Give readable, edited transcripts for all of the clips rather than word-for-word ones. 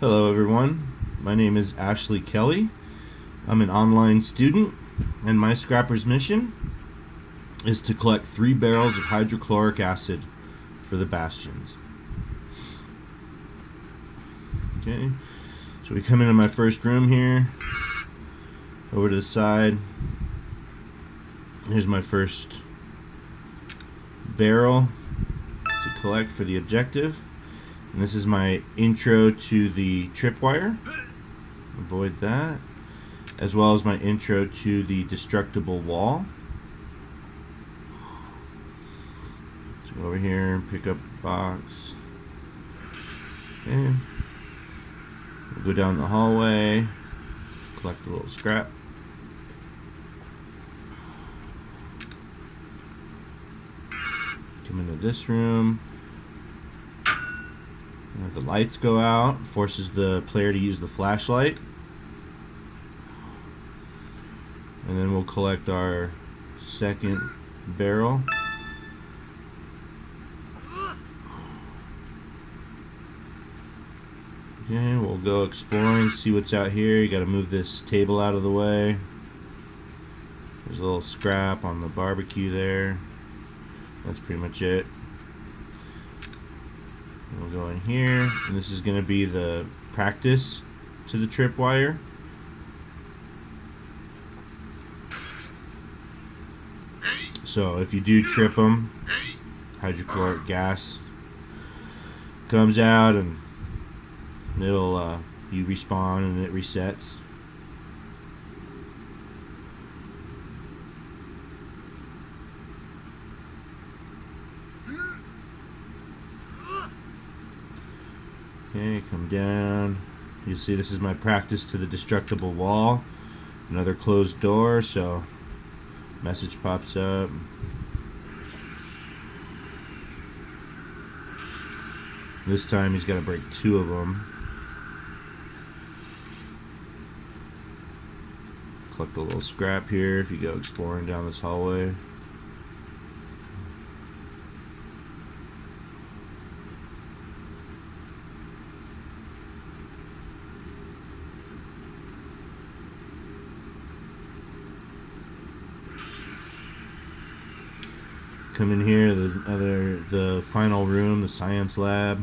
Hello everyone, my name is Ashley Kelly. I'm an online student and my scrapper's mission is to collect 3 barrels of hydrochloric acid for the bastions. Okay, so we come into my first room here, over to the side. Here's my first barrel to collect for the objective. And this is my intro to the tripwire. Avoid that. As well as my intro to the destructible wall. So go over here and pick up the box. Okay. We'll go down the hallway, collect a little scrap. Come into this room. If the lights go out, forces the player to use the flashlight. And then we'll collect our second barrel. Okay, we'll go exploring, see what's out here. You gotta move this table out of the way. There's a little scrap on the barbecue there. That's pretty much it. We'll go in here, and this is going to be the practice to the tripwire. So if you do trip them, hydrochloric gas comes out, and it'll you respawn and it resets. Okay, come down. You see this is my practice to the destructible wall. Another closed door, so message pops up. This time he's got to break 2 of them. Collect a little scrap here if you go exploring down this hallway. Come in here, the final room, the science lab.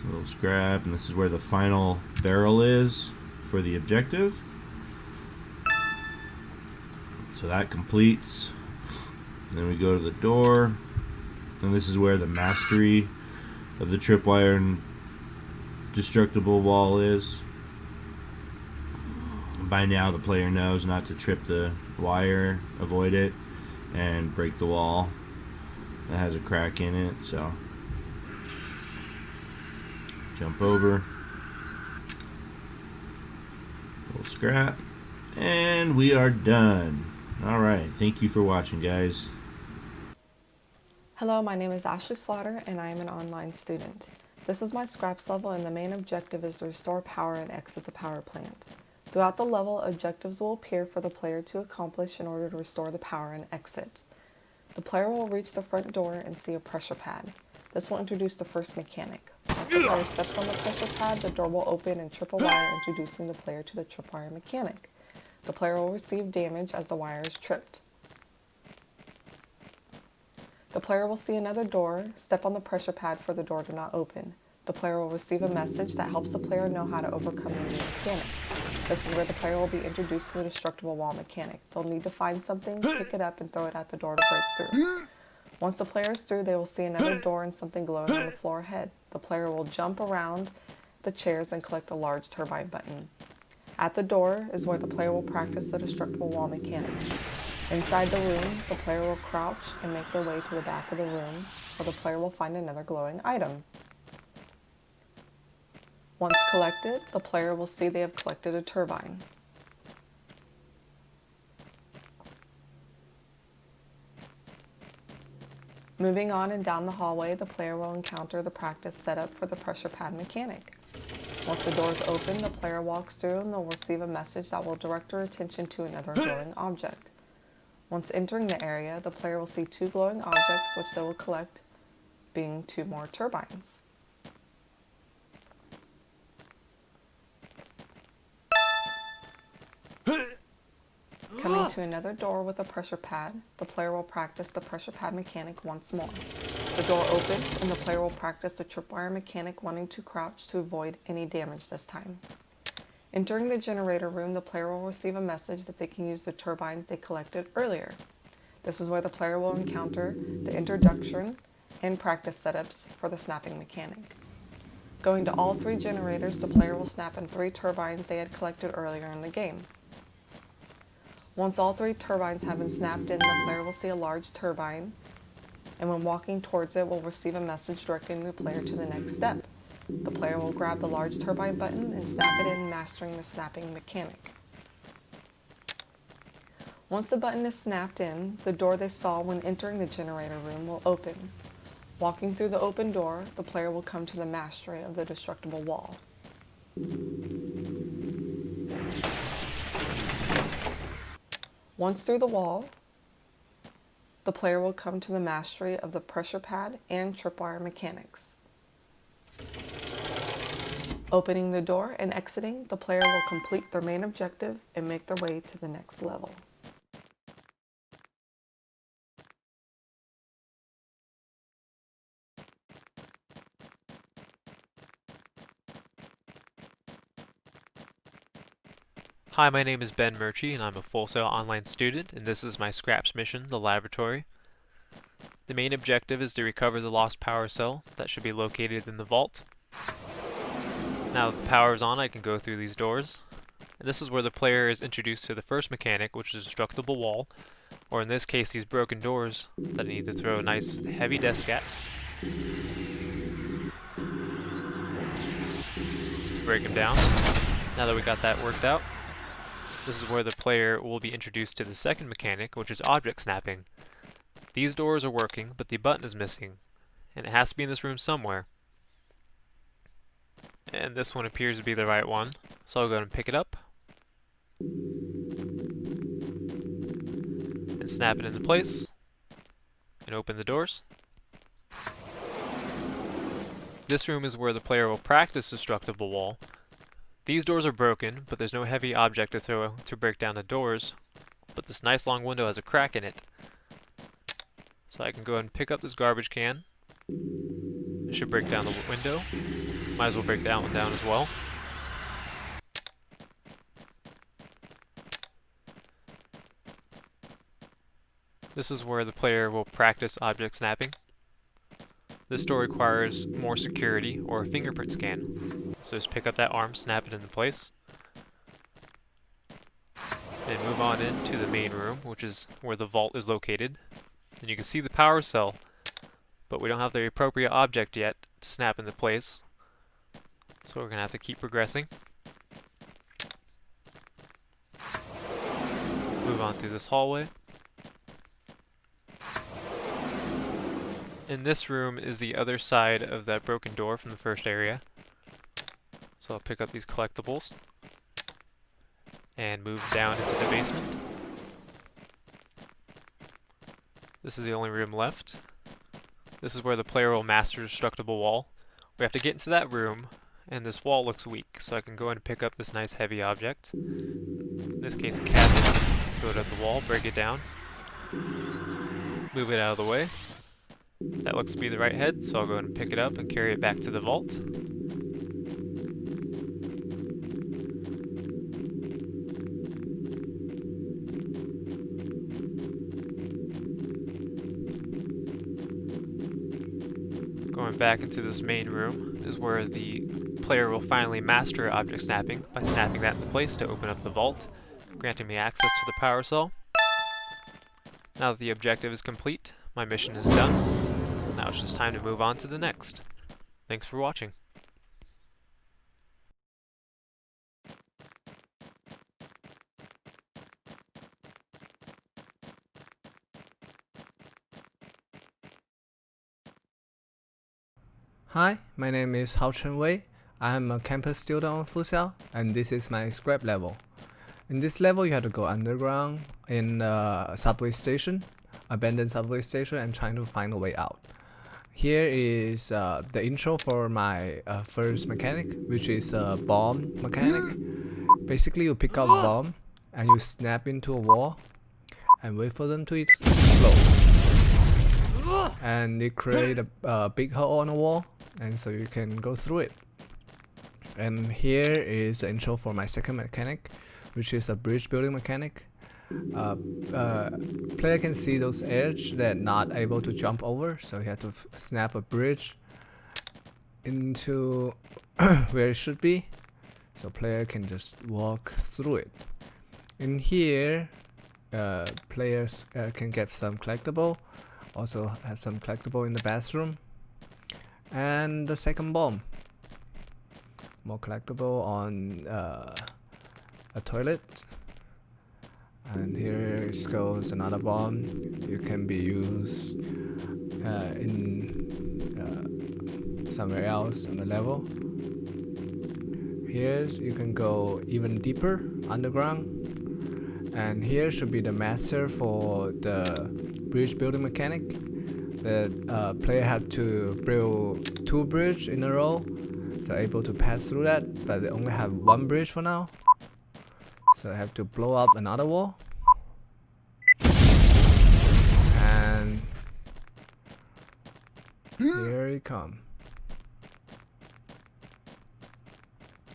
A little scrap, and this is where the final barrel is for the objective. So that completes. And then we go to the door, and this is where the mastery of the tripwire and destructible wall is. By now the player knows not to trip the wire, avoid it, and break the wall that has a crack in it. So jump over, little scrap, and we are done. Alright, thank you for watching, guys. Hello, my name is Ashley Slaughter and I am an online student. This is my scraps level and the main objective is to restore power and exit the power plant. Throughout the level, objectives will appear for the player to accomplish in order to restore the power and exit. The player will reach the front door and see a pressure pad. This will introduce the first mechanic. Once the player steps on the pressure pad, the door will open and trip a wire, introducing the player to the tripwire mechanic. The player will receive damage as the wire is tripped. The player will see another door, step on the pressure pad for the door to not open. The player will receive a message that helps the player know how to overcome the new mechanic. This is where the player will be introduced to the destructible wall mechanic. They'll need to find something, pick it up, and throw it at the door to break through. Once the player is through, they will see another door and something glowing on the floor ahead. The player will jump around the chairs and collect a large turbine button. At the door is where the player will practice the destructible wall mechanic. Inside the room, the player will crouch and make their way to the back of the room, where the player will find another glowing item. Once collected, the player will see they have collected a turbine. Moving on and down the hallway, the player will encounter the practice setup for the pressure pad mechanic. Once the doors open, the player walks through and they'll receive a message that will direct their attention to another glowing object. Once entering the area, the player will see 2 glowing objects which they will collect, being 2 more turbines. Coming to another door with a pressure pad, the player will practice the pressure pad mechanic once more. The door opens and the player will practice the tripwire mechanic wanting to crouch to avoid any damage this time. Entering the generator room, the player will receive a message that they can use the turbines they collected earlier. This is where the player will encounter the introduction and practice setups for the snapping mechanic. Going to all 3 generators, the player will snap in 3 turbines they had collected earlier in the game. Once all 3 turbines have been snapped in, the player will see a large turbine, and when walking towards it will receive a message directing the player to the next step. The player will grab the large turbine button and snap it in, mastering the snapping mechanic. Once the button is snapped in, the door they saw when entering the generator room will open. Walking through the open door, the player will come to the mastery of the destructible wall. Once through the wall, the player will come to the mastery of the pressure pad and tripwire mechanics. Opening the door and exiting, the player will complete their main objective and make their way to the next level. Hi, my name is Ben Murchie and I'm a Full Sail Online student, and this is my Scraps mission, the laboratory. The main objective is to recover the lost power cell that should be located in the vault. Now that the power is on, I can go through these doors. And this is where the player is introduced to the first mechanic, which is destructible wall, or in this case these broken doors that I need to throw a nice heavy desk at to break them down. Now that we got that worked out, this is where the player will be introduced to the second mechanic, which is object snapping. These doors are working, but the button is missing, and it has to be in this room somewhere. And this one appears to be the right one, so I'll go ahead and pick it up and snap it into place and open the doors. This room is where the player will practice destructible wall. These doors are broken, but there's no heavy object to throw to break down the doors, but this nice long window has a crack in it. So I can go ahead and pick up this garbage can. It should break down the window. Might as well break that one down as well. This is where the player will practice object snapping. This door requires more security or a fingerprint scan. So just pick up that arm, snap it into place, and move on into the main room, which is where the vault is located. And you can see the power cell, but we don't have the appropriate object yet to snap into place. So we're going to have to keep progressing. Move on through this hallway. In this room is the other side of that broken door from the first area. So I'll pick up these collectibles and move down into the basement. This is the only room left. This is where the player will master destructible wall. We have to get into that room, and this wall looks weak, so I can go in and pick up this nice heavy object. In this case, a cabinet. Throw it at the wall, break it down, move it out of the way. That looks to be the right head, so I'll go ahead and pick it up and carry it back to the vault. Going back into this main room is where the player will finally master object snapping by snapping that into place to open up the vault, granting me access to the power cell. Now that the objective is complete, my mission is done. Now it's just time to move on to the next. Thanks for watching. Hi, my name is Hao Chen Wei. I am a campus student on Fuxiao, and this is my scrap level. In this level, you have to go underground in a subway station, abandoned subway station, and trying to find a way out. Here is the intro for my first mechanic, which is a bomb mechanic. Basically, you pick up a bomb and you snap into a wall and wait for them to explode. And they create a big hole on the wall, and so you can go through it. And here is the intro for my second mechanic, which is a bridge building mechanic. Player can see those edges that not able to jump over, so you have to snap a bridge into where it should be, so player can just walk through it. In here, players can get some collectible, also have some collectible in the bathroom, and the second bomb, more collectible on a toilet. And here goes another bomb. You can be used in somewhere else on the level. Here you can go even deeper underground. And here should be the master for the bridge building mechanic. The player had to build 2 bridges in a row, so able to pass through that, but they only have 1 bridge for now. So I have to blow up another wall. And here it comes.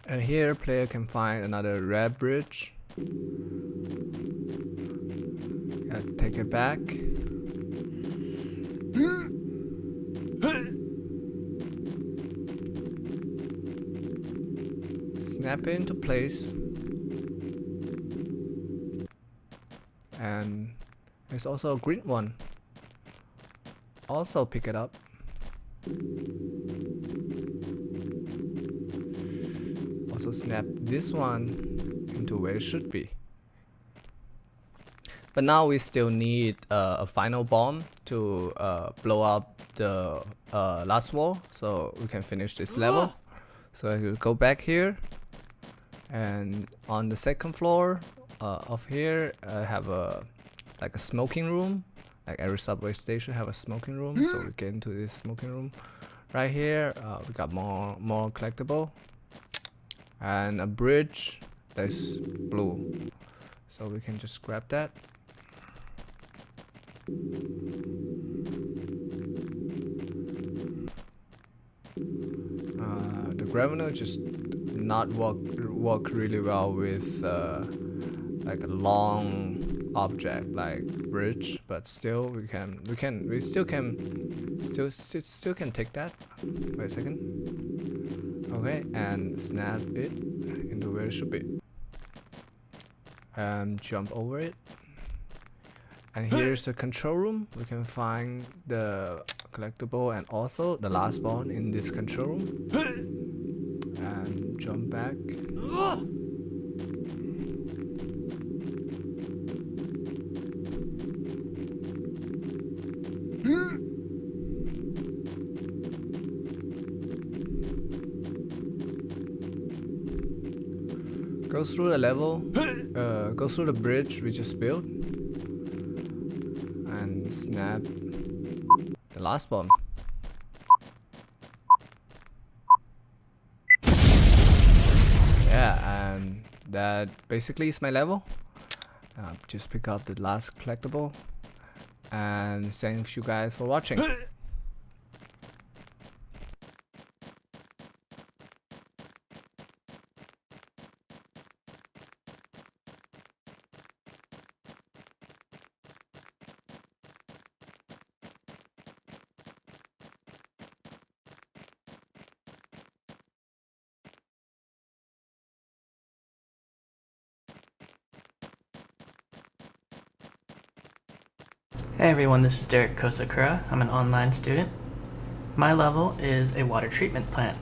And here player can find another red bridge. Take it back. Snap it into place. And there's also a green one. Also pick it up. Also snap this one into where it should be. But now we still need a final bomb to blow up the last wall, so we can finish this level. So I will go back here, and on the second floor of here I have a smoking room. Like every subway station have a smoking room, so we get into this smoking room. Right here we got more collectible and a bridge that's blue, so we can just grab that. The Gravino just not work really well with like a long object like bridge, but still we still can take that. Wait a second. Okay, and snap it into where it should be. And jump over it. And here's the control room. We can find the collectible and also the last one in this control room. And jump back. Go through the level, go through the bridge we just built, and snap the last bomb. Yeah, and that basically is my level. Just pick up the last collectible, and thank you guys for watching. Hey everyone, this is Derek Kosakura. I'm an online student. My level is a water treatment plant,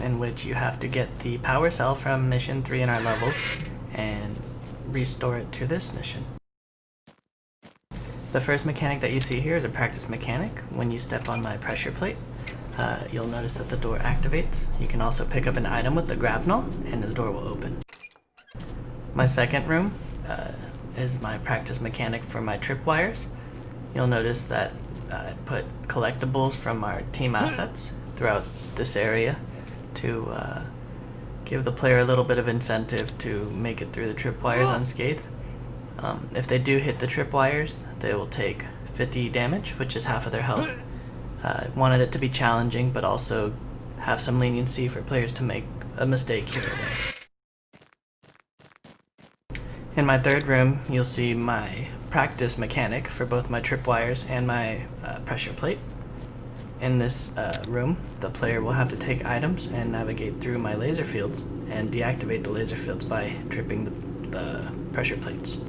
in which you have to get the power cell from mission 3 in our levels and restore it to this mission. The first mechanic that you see here is a practice mechanic. When you step on my pressure plate, you'll notice that the door activates. You can also pick up an item with the grapnel and the door will open. My second room is my practice mechanic for my tripwires. You'll notice that I put collectibles from our team assets throughout this area to give the player a little bit of incentive to make it through the tripwires unscathed. If they do hit the tripwires, they will take 50 damage, which is half of their health. Wanted it to be challenging, but also have some leniency for players to make a mistake here or there. In my third room, you'll see my practice mechanic for both my tripwires and my pressure plate. In this room, the player will have to take items and navigate through my laser fields and deactivate the laser fields by tripping the pressure plates.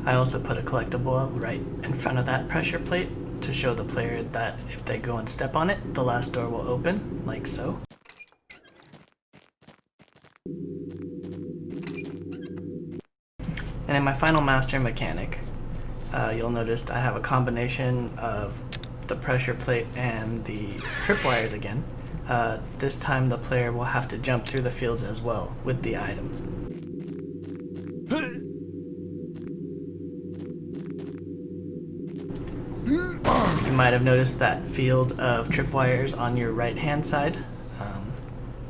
I also put a collectible right in front of that pressure plate to show the player that if they go and step on it, the last door will open, like so. And in my final master mechanic, you'll notice I have a combination of the pressure plate and the tripwires again. This time the player will have to jump through the fields as well with the item. You might have noticed that field of tripwires on your right hand side.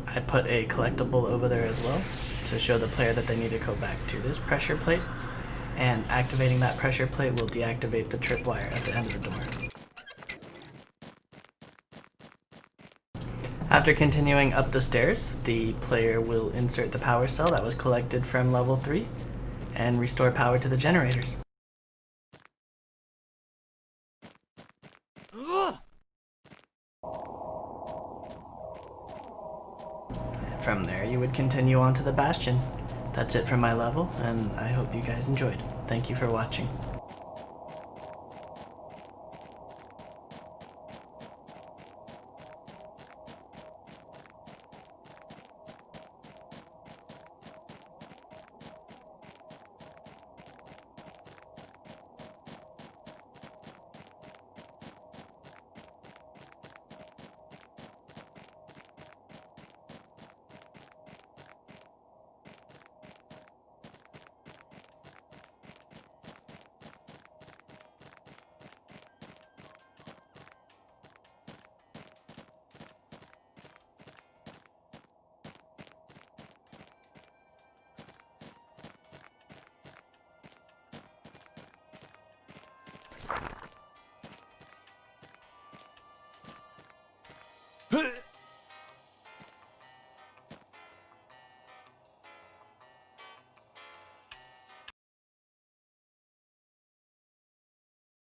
I put a collectible over there as well to show the player that they need to go back to this pressure plate, and activating that pressure plate will deactivate the tripwire at the end of the door. After continuing up the stairs, the player will insert the power cell that was collected from level 3 and restore power to the generators. From there, you would continue on to the Bastion. That's it for my level, and I hope you guys enjoyed. Thank you for watching.